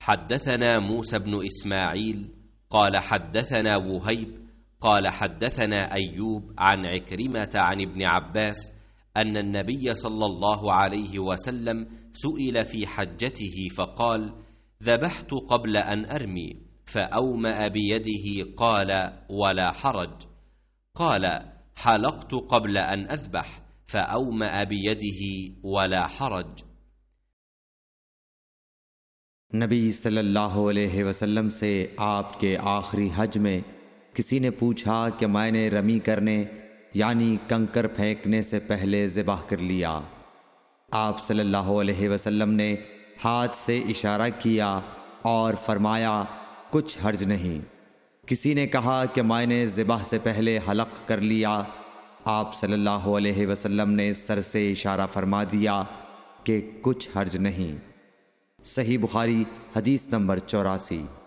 حدثنا موسى بن إسماعيل قال حدثنا وهيب قال حدثنا أيوب عن عكرمة عن ابن عباس أن النبي صلى الله عليه وسلم سئل في حجته فقال: ذبحت قبل أن أرمي، فأومأ بيده قال: ولا حرج. قال: حلقت قبل أن أذبح، فأومأ بيده ولا حرج. नबी सल्लल्लाहु अलैहि वसल्लम से आपके आखिरी हज में किसी ने पूछा कि मैंने रमी करने यानी कंकर फेंकने से पहले ज़िबाह कर लिया। आप सल्लल्लाहु अलैहि वसल्लम ने हाथ से इशारा किया और फरमाया, कुछ हर्ज नहीं। किसी ने कहा कि मैंने ज़िबाह से पहले हलक कर लिया। आप सल्लल्लाहु अलैहि वसल्लम ने सर से इशारा फरमा दिया कि कुछ हर्ज नहीं। सही बुखारी हदीस नंबर 84।